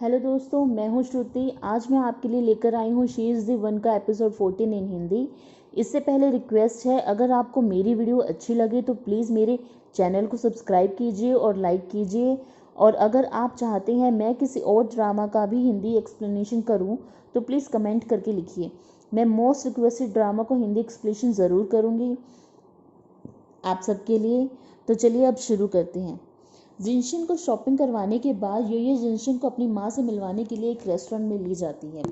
Hello दोस्तों, मैं हूँ श्रुति। आज मैं आपके लिए लेकर आई हूँ शी इज़ दी वन का एपिसोड 14 इन हिंदी। इससे पहले रिक्वेस्ट है, अगर आपको मेरी वीडियो अच्छी लगे तो प्लीज़ मेरे चैनल को सब्सक्राइब कीजिए और लाइक कीजिए। और अगर आप चाहते हैं मैं किसी और ड्रामा का भी हिंदी एक्सप्लेनेशन करूँ तो प्लीज़ कमेंट करके लिखिए। मैं मोस्ट रिक्वेस्टेड ड्रामा को हिंदी एक्सप्लेनेशन ज़रूर करूँगी आप सबके लिए। तो चलिए अब शुरू करते हैं। जिनशन को शॉपिंग करवाने के बाद ये जिनशन को अपनी माँ से मिलवाने के लिए एक रेस्टोरेंट में ली जाती है।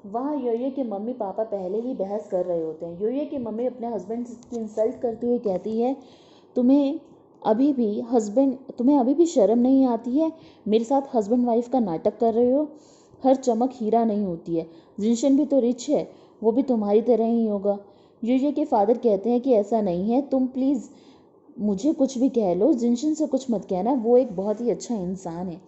वहाँ योये के मम्मी पापा पहले ही बहस कर रहे होते हैं। योये की मम्मी अपने हस्बैंड की इंसल्ट करते हुए कहती है, तुम्हें तुम्हें अभी भी शर्म नहीं आती है? मेरे साथ हस्बैंड वाइफ का नाटक कर रहे हो। हर चमक हीरा नहीं होती है। जिनशन भी तो रिच है, वो भी तुम्हारी तरह ही होगा। योये के फादर कहते हैं कि ऐसा नहीं है, तुम प्लीज़ मुझे कुछ भी कह लो, जिनशन से कुछ मत कहना, वो एक बहुत ही अच्छा इंसान है।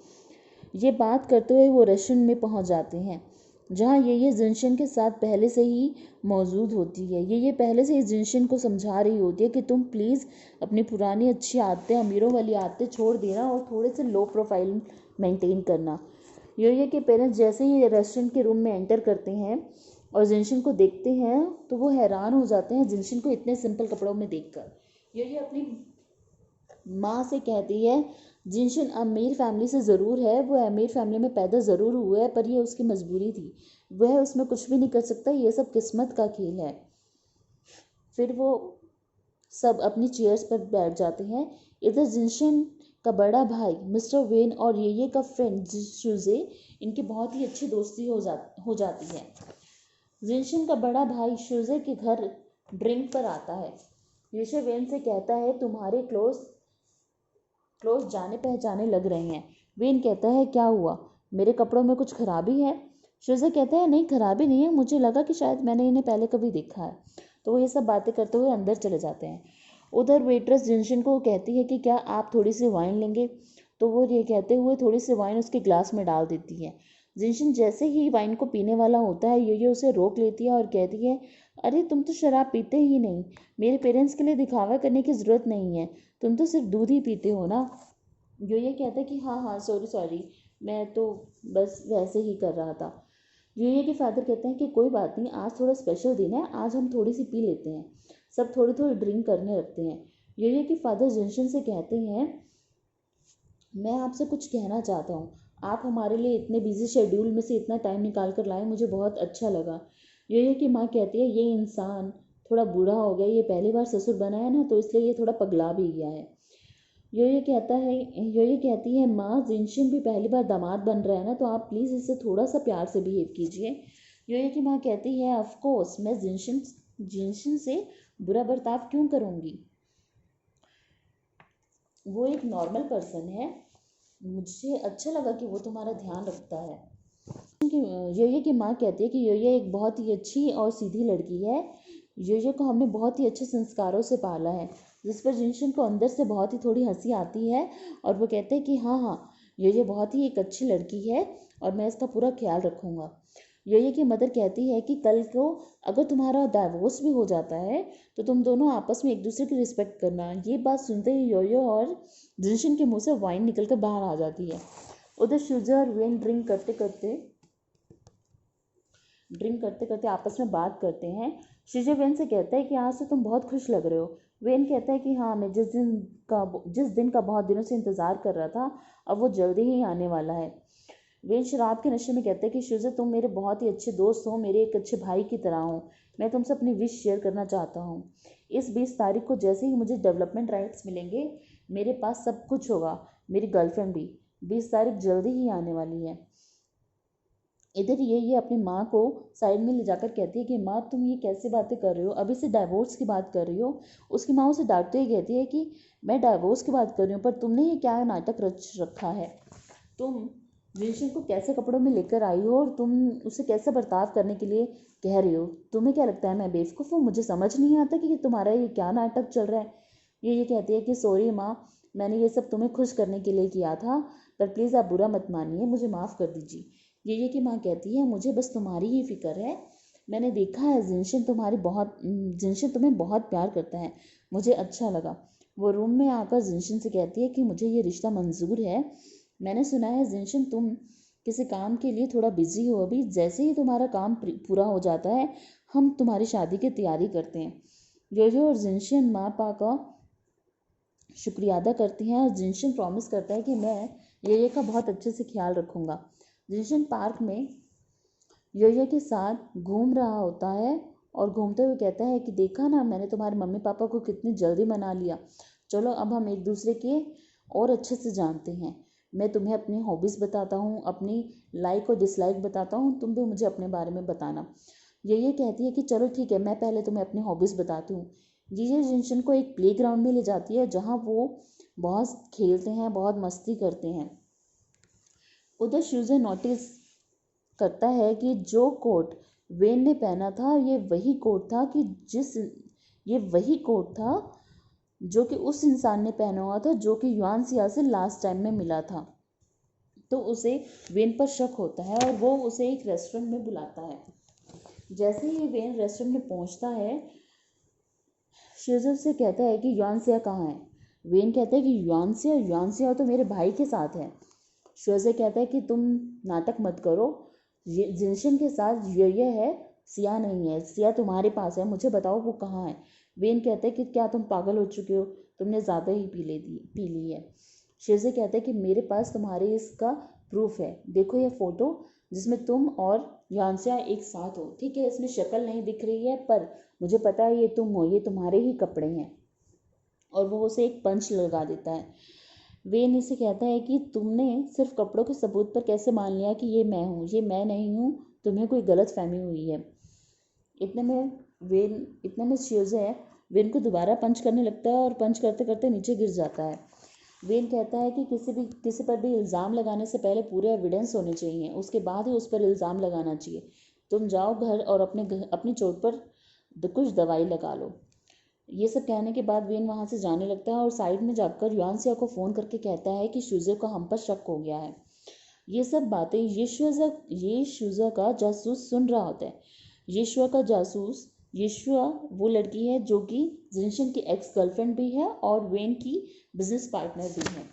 ये बात करते हुए वो रेस्टोरेंट में पहुंच जाते हैं जहाँ ये जिनशन के साथ पहले से ही मौजूद होती है। ये पहले से ही जिनशन को समझा रही होती है कि तुम प्लीज़ अपनी पुरानी अच्छी आदतें, अमीरों वाली आदतें छोड़ देना और थोड़े से लो प्रोफाइल मेंटेन करना। ये के पेरेंट्स जैसे ही रेस्टोरेंट के रूम में एंटर करते हैं और जिनशन को देखते हैं तो वो हैरान हो जाते हैं जिनशन को इतने सिंपल कपड़ों में देखकर। ये अपनी माँ से कहती है, जिनशन अमीर फैमिली से ज़रूर है, वो अमीर फैमिली में पैदा ज़रूर हुआ है, पर ये उसकी मजबूरी थी, वह उसमें कुछ भी नहीं कर सकता, ये सब किस्मत का खेल है। फिर वो सब अपनी चेयर्स पर बैठ जाते हैं। इधर जिनशन का बड़ा भाई मिस्टर वेन और ये का फ्रेंड शुजे, इनकी बहुत ही अच्छी दोस्ती हो जाती है। जिनशन का बड़ा भाई शुजे के घर ड्रिंक पर आता है। ये वेन से कहता है, तुम्हारे क्लोज जाने पहचाने लग रहे हैं। वेन कहता है, क्या हुआ, मेरे कपड़ों में कुछ खराबी है? शुजे कहता है, नहीं खराबी नहीं है, मुझे लगा कि शायद मैंने इन्हें पहले कभी देखा है। तो वो ये सब बातें करते हुए अंदर चले जाते हैं। उधर वेट्रेस जिनशन को कहती है कि क्या आप थोड़ी सी वाइन लेंगे? तो वो ये कहते हुए थोड़ी सी वाइन उसके ग्लास में डाल देती है। जिनशन जैसे ही वाइन को पीने वाला होता है, ये उसे रोक लेती है और कहती है, अरे तुम तो शराब पीते ही नहीं, मेरे पेरेंट्स के लिए दिखावा करने की ज़रूरत नहीं है, तुम तो सिर्फ दूध ही पीते हो ना। ये कहता है कि हाँ हाँ सॉरी सॉरी, मैं तो बस वैसे ही कर रहा था। ये के फादर कहते हैं कि कोई बात नहीं, आज थोड़ा स्पेशल दिन है, आज हम थोड़ी सी पी लेते हैं। सब थोड़ी थोड़ी ड्रिंक करने लगते हैं। ये के फादर जंशन से कहते हैं, मैं आपसे कुछ कहना चाहता हूँ, आप हमारे लिए इतने बिजी शेड्यूल में से इतना टाइम निकाल कर लाए, मुझे बहुत अच्छा लगा। ये की माँ कहती है, ये इंसान थोड़ा बूढ़ा हो गया, ये पहली बार ससुर बना है ना, तो इसलिए ये थोड़ा पगला भी गया है। ये कहता है, ये कहती है, माँ जिनशन भी पहली बार दामाद बन रहा है ना, तो आप प्लीज़ इससे थोड़ा सा प्यार से बिहेव कीजिए। ये की माँ कहती है, ऑफ कोर्स मैं जिनशन से बुरा बर्ताव क्यों करूँगी, वो एक नॉर्मल पर्सन है, मुझे अच्छा लगा कि वो तुम्हारा ध्यान रखता है। योये की माँ कहती है कि योये एक बहुत ही अच्छी और सीधी लड़की है, योये को हमने बहुत ही अच्छे संस्कारों से पाला है। जिस पर जिनशन को अंदर से बहुत ही थोड़ी हंसी आती है और वो कहते हैं कि हाँ हाँ, योये बहुत ही एक अच्छी लड़की है और मैं इसका पूरा ख्याल रखूँगा। योये की मदर कहती है कि कल को अगर तुम्हारा डाइवोर्स भी हो जाता है तो तुम दोनों आपस में एक दूसरे की रिस्पेक्ट करना। ये बात सुनते ही योयो और जिनशन के मुंह से वाइन निकल कर बाहर आ जाती है। उधर शुजा और वेन ड्रिंक करते करते आपस में बात करते हैं। शुजा वेन से कहता है कि आज से तुम बहुत खुश लग रहे हो। वेन कहता है कि हाँ, मैं जिस दिन का बहुत दिनों से इंतज़ार कर रहा था, अब वो जल्दी ही आने वाला है। वेन शराब के नशे में कहते हैं कि शुजा, तुम मेरे बहुत ही अच्छे दोस्त हो, मेरे एक अच्छे भाई की तरह हो, मैं तुमसे अपनी विश शेयर करना चाहता हूँ। इस 20 तारीख को जैसे ही मुझे डेवलपमेंट राइट्स मिलेंगे, मेरे पास सब कुछ होगा, मेरी गर्लफ्रेंड भी। 20 तारीख जल्दी ही आने वाली है। इधर ये अपनी माँ को साइड में ले जाकर कहती है कि माँ, तुम ये कैसे बातें कर रही हो, अभी से डाइवोर्स की बात कर रही हो। उसकी माँ उसे डांटते ही कहती है कि मैं डाइवोर्स की बात कर रही हूँ, पर तुमने ये क्या नाटक रच रखा है, तुम जिनशन को कैसे कपड़ों में लेकर आई हो और तुम उसे कैसे बर्ताव करने के लिए कह रही हो, तुम्हें क्या लगता है मैं बेवकूफ़ हूँ, मुझे समझ नहीं आता कि तुम्हारा ये क्या नाटक चल रहा है। ये कहती है कि सॉरी माँ, मैंने ये सब तुम्हें खुश करने के लिए किया था, पर प्लीज़ आप बुरा मत मानिए, मुझे माफ़ कर दीजिए। ये की माँ कहती है, मुझे बस तुम्हारी ही फिक्र है, मैंने देखा है जिनशन तुम्हें बहुत प्यार करता है, मुझे अच्छा लगा। वो रूम में आकर जिनशन से कहती है कि मुझे ये रिश्ता मंजूर है, मैंने सुना है जिनशन तुम किसी काम के लिए थोड़ा बिजी हो अभी, जैसे ही तुम्हारा काम पूरा हो जाता है हम तुम्हारी शादी की तैयारी करते हैं। योयो और जिनशन माँ पापा का शुक्रिया अदा करती हैं और जिनशन प्रॉमिस करता है कि मैं योयो का बहुत अच्छे से ख्याल रखूँगा। जिनशन पार्क में योयो के साथ घूम रहा होता है और घूमते हुए कहता है कि देखा ना, मैंने तुम्हारे मम्मी पापा को कितनी जल्दी मना लिया। चलो अब हम एक दूसरे के और अच्छे से जानते हैं। मैं तुम्हें अपनी हॉबीज़ बताता हूँ, अपनी लाइक और डिसलाइक बताता हूँ, तुम भी मुझे अपने बारे में बताना। ये कहती है कि चलो ठीक है, मैं पहले तुम्हें अपनी हॉबीज़ बताती हूँ। ये जिनशन को एक प्लेग्राउंड में ले जाती है जहाँ वो बहुत खेलते हैं, बहुत मस्ती करते हैं। उधर श्यूज़र नोटिस करता है कि जो कोट वेन ने पहना था ये वही कोट था जो कि उस इंसान ने पहना हुआ था जो कि युआन सिया से लास्ट टाइम में मिला था। तो उसे वेन पर शक होता है और वो उसे एक रेस्टोरेंट में बुलाता है। जैसे ही वेन रेस्टोरेंट में पहुंचता है, श्यूज़र से कहता है कि युआन सिया कहाँ है। वेन कहता है कि युआन सिया तो मेरे भाई के साथ है। श्यूज़र कहता है कि तुम नाटक मत करो, जिनशन के साथ ये है, सिया नहीं है, सिया तुम्हारे पास है, मुझे बताओ वो कहाँ है। वेन कहते हैं कि क्या तुम पागल हो चुके हो, तुमने ज़्यादा ही पी ली है। श्यूज़र कहता है कि मेरे पास तुम्हारे इसका प्रूफ है, देखो ये फ़ोटो जिसमें तुम और यानसिया एक साथ हो। ठीक है, इसमें शक्ल नहीं दिख रही है पर मुझे पता है ये तुम हो, ये तुम्हारे ही कपड़े हैं। और वो उसे एक पंच लगा देता है। वेन इसे कहता है कि तुमने सिर्फ कपड़ों के सबूत पर कैसे मान लिया कि ये मैं हूँ, ये मैं नहीं हूँ, तुम्हें कोई गलत फहमी हुई है। इतने में श्यूज़र वेन को दोबारा पंच करने लगता है और पंच करते करते नीचे गिर जाता है। वेन कहता है कि किसी पर भी इल्ज़ाम लगाने से पहले पूरे एविडेंस होने चाहिए, उसके बाद ही उस पर इल्ज़ाम लगाना चाहिए। तुम जाओ घर और अपनी चोट पर कुछ दवाई लगा लो। ये सब कहने के बाद वेन वहाँ से जाने लगता है और साइड में जाकर युआनसिया को फ़ोन करके कहता है कि श्यूज़र को हम पर शक हो गया है। ये सब बातें ये श्यूज़र का जासूस सुन रहा होता है। येशुआ वो लड़की है जो कि जिनशन की एक्स गर्लफ्रेंड भी है और वेन की बिजनेस पार्टनर भी है।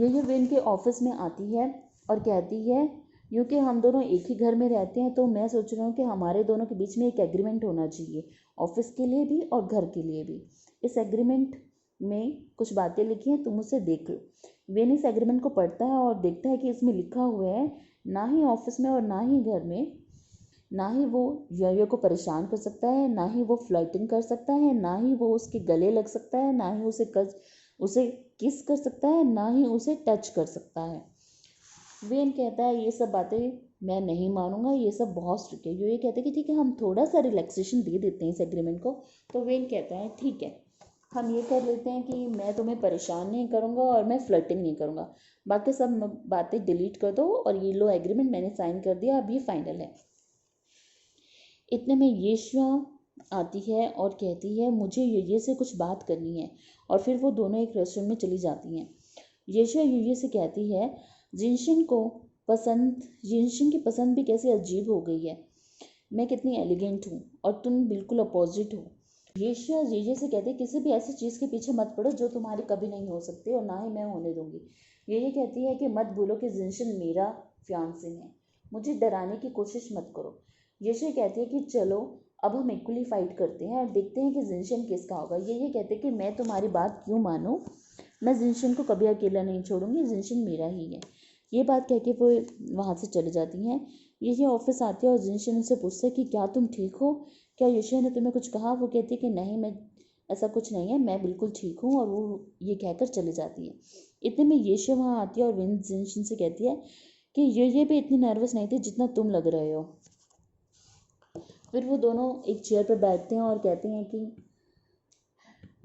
ये वेन के ऑफिस में आती है और कहती है क्योंकि हम दोनों एक ही घर में रहते हैं तो मैं सोच रहा हूँ कि हमारे दोनों के बीच में एक एग्रीमेंट होना चाहिए, ऑफिस के लिए भी और घर के लिए भी। इस एग्रीमेंट में कुछ बातें लिखी हैं, तुम उसे देख लो। वेन इस एग्रीमेंट को पढ़ता है और देखता है कि इसमें लिखा हुआ है ना ही ऑफिस में और ना ही घर में, ना ही वो योयो को परेशान कर सकता है, ना ही वो फ्लर्टिंग कर सकता है, ना ही वो उसके गले लग सकता है, ना ही उसे किस कर सकता है, ना ही उसे टच कर सकता है। वेन कहता है ये सब बातें मैं नहीं मानूंगा, ये सब बहुत स्ट्रिक्ट है। ये कहते हैं कि ठीक है हम थोड़ा सा रिलैक्सेशन दे देते हैं इस एग्रीमेंट को। तो वेन कहता है ठीक है हम ये कर लेते हैं कि मैं तुम्हें परेशान नहीं करूँगा और मैं फ्लर्टिंग नहीं करूँगा, बाकी सब बातें डिलीट कर दो और ये लो एग्रीमेंट मैंने साइन कर दिया, अब ये फाइनल है। इतने में येशुआ आती है और कहती है मुझे ये से कुछ बात करनी है, और फिर वो दोनों एक रेस्टोरेंट में चली जाती हैं। येशुआ ये से कहती है जिनशन की पसंद भी कैसे अजीब हो गई है, मैं कितनी एलिगेंट हूँ और तुम बिल्कुल अपोजिट हो। येशुआ ये से कहते किसी भी ऐसी चीज़ के पीछे मत पड़ो जो तुम्हारी कभी नहीं हो सकती और ना ही मैं होने दूंगी। ये कहती है कि मत भूलो कि जिनशन मेरा फियांसे है, मुझे डराने की कोशिश मत करो। येशुआ कहती है कि चलो अब हम इक्वली फाइट करते हैं और देखते हैं कि जिनशन किसका होगा। ये कहते हैं कि मैं तुम्हारी बात क्यों मानूं, मैं जिनशन को कभी अकेला नहीं छोड़ूंगी, जिनशन मेरा ही है। ये बात कह के वो वहाँ से चले जाती हैं। ये ऑफिस आती है और जिनशन उनसे पूछता है कि क्या तुम ठीक हो, क्या येशुआ ने तुम्हें कुछ कहा। वो कहती है कि नहीं, मैं ऐसा कुछ नहीं है, मैं बिल्कुल ठीक हूँ, और वो ये कहकर चली जाती है। इतने में येशुआ वहाँ आती है और विन जिनशन से कहती है कि ये भी इतनी नर्वस नहीं थी जितना तुम लग रहे हो। फिर वो दोनों एक चेयर पर बैठते हैं और कहते हैं कि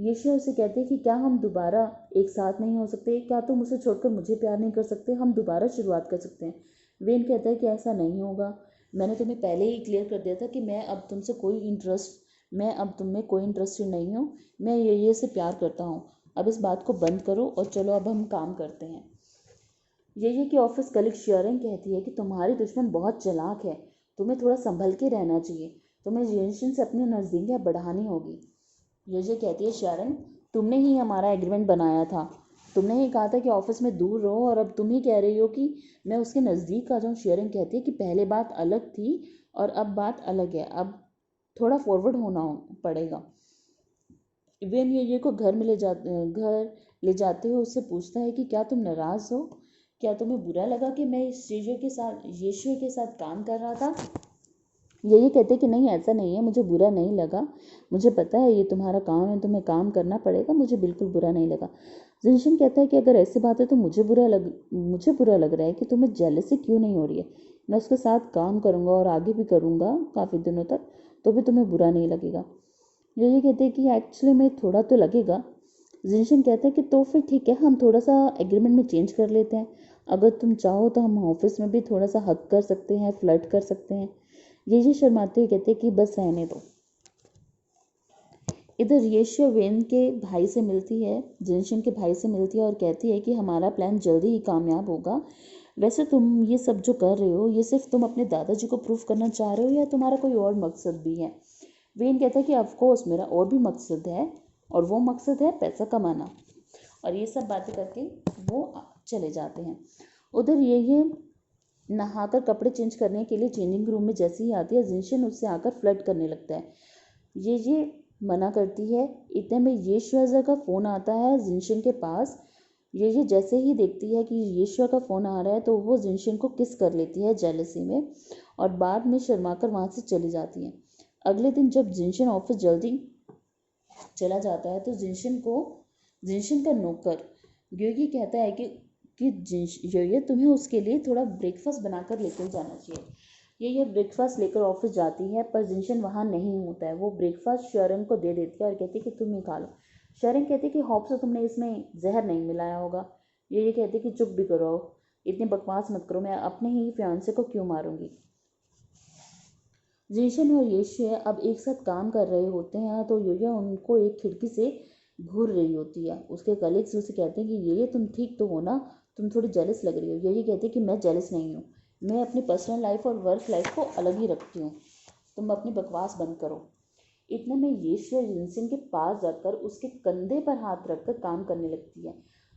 येशुआ उसे कहते हैं कि क्या हम दोबारा एक साथ नहीं हो सकते, क्या तुम उसे छोड़कर मुझे प्यार नहीं कर सकते, हम दोबारा शुरुआत कर सकते हैं। वेन कहता है कि ऐसा नहीं होगा, मैंने तुम्हें पहले ही क्लियर कर दिया था कि मैं अब तुम में कोई इंटरेस्टेड नहीं हूँ, मैं ये से प्यार करता हूँ, अब इस बात को बंद करो और चलो अब हम काम करते हैं। ये की ऑफिस कलीग शेयरिंग कहती है कि तुम्हारी दुश्मन बहुत चालाक है, तुम्हें थोड़ा संभल के रहना चाहिए, तुम्हें जिनशन से अपनी नज़दीकियाँ बढ़ानी होगी। ये कहती है शेयरिंग तुमने ही हमारा एग्रीमेंट बनाया था, तुमने ही कहा था कि ऑफिस में दूर रहो और अब तुम ही कह रही हो कि मैं उसके नज़दीक आ जाऊँ। शेरिंग कहती है कि पहले बात अलग थी और अब बात अलग है, अब थोड़ा फॉरवर्ड होना पड़ेगा। वेन ये को घर ले जाते हुए उससे पूछता है कि क्या तुम नाराज़ हो, क्या तुम्हें बुरा लगा कि मैं इस यीशु के साथ काम कर रहा था। ये कहते कि नहीं, ऐसा नहीं है, मुझे बुरा नहीं लगा, मुझे पता है ये तुम्हारा काम है, तुम्हें काम करना पड़ेगा, मुझे बिल्कुल बुरा नहीं लगा। जिनशन कहता है कि अगर ऐसी बात है तो मुझे बुरा लग रहा है कि तुम्हें जेलसी क्यों नहीं हो रही है। मैं उसके साथ काम करूँगा और आगे भी करूँगा काफ़ी दिनों तक, तो भी तुम्हें बुरा नहीं लगेगा। ये कहते हैं कि एक्चुअली में थोड़ा तो लगेगा। जिनशन कहता है कि तो फिर ठीक है, हम थोड़ा सा एग्रीमेंट में चेंज कर लेते हैं। अगर तुम चाहो तो हम ऑफिस में भी थोड़ा सा हक कर सकते हैं, फ्लर्ट कर सकते हैं। ये शर्माते हुए कहते हैं कि बस रहने दो। इधर येशु वेन के भाई से मिलती है, जिनशन के भाई से मिलती है और कहती है कि हमारा प्लान जल्दी ही कामयाब होगा। वैसे तुम ये सब जो कर रहे हो ये सिर्फ तुम अपने दादाजी को प्रूफ करना चाह रहे हो या तुम्हारा कोई और मकसद भी है। वेन कहता है कि ऑफ कोर्स मेरा और भी मकसद है, और वो मकसद है पैसा कमाना। और ये सब बातें करके वो चले जाते हैं। उधर ये नहाकर कपड़े चेंज करने के लिए चेंजिंग रूम में जैसे ही आती है, जिनशन उससे आकर फ्लर्ट करने लगता है। ये मना करती है। इतने में येशुआ का फ़ोन आता है जिनशन के पास। ये जैसे ही देखती है कि येशुआ का फ़ोन आ रहा है तो वो जिनशन को किस कर लेती है जेलसी में, और बाद में शर्माकर वहाँ से चली जाती है। अगले दिन जब जिनशन ऑफिस जल्दी चला जाता है तो जिनशन का नौकर योगी कहता है कि योगी तुम्हें उसके लिए थोड़ा ब्रेकफास्ट बनाकर लेकर जाना चाहिए। ये ब्रेकफास्ट लेकर ऑफिस जाती है पर जिनशन वहाँ नहीं होता है। वो ब्रेकफास्ट शेरिंग को दे देती है और कहती है कि तुम ही खा लो। शेरिंग कहती है कि होप से तुमने इसमें जहर नहीं मिलाया होगा। ये कहती है कि चुप भी करो, इतनी बकवास मत करो, मैं अपने ही फियांसे को क्यों मारूंगी। जिनशन और येशु अब एक साथ काम कर रहे होते हैं तो योया उनको एक खिड़की से घूर रही होती है। उसके कलीग्स उसे कहते हैं कि ये तुम ठीक तो हो ना, तुम थोड़ी जेलस लग रही हो। ये कहते हैं कि मैं जेलस नहीं हूँ, मैं अपनी पर्सनल लाइफ और वर्क लाइफ को अलग ही रखती हूँ, तुम अपनी बकवास बंद करो। इतने में येशु जिनसन के पास जाकर उसके कंधे पर हाथ रखकर काम करने लगती है।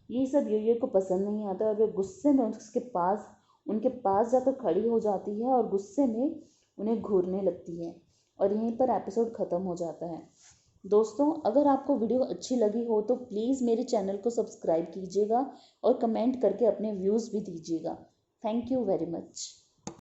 ये सब योयो को पसंद नहीं आता और वे गुस्से में उनके पास जाकर खड़ी हो जाती है और गुस्से में उन्हें घूरने लगती है। और यहीं पर एपिसोड ख़त्म हो जाता है। दोस्तों, अगर आपको वीडियो अच्छी लगी हो तो प्लीज़ मेरे चैनल को सब्सक्राइब कीजिएगा और कमेंट करके अपने व्यूज़ भी दीजिएगा। Thank you very much.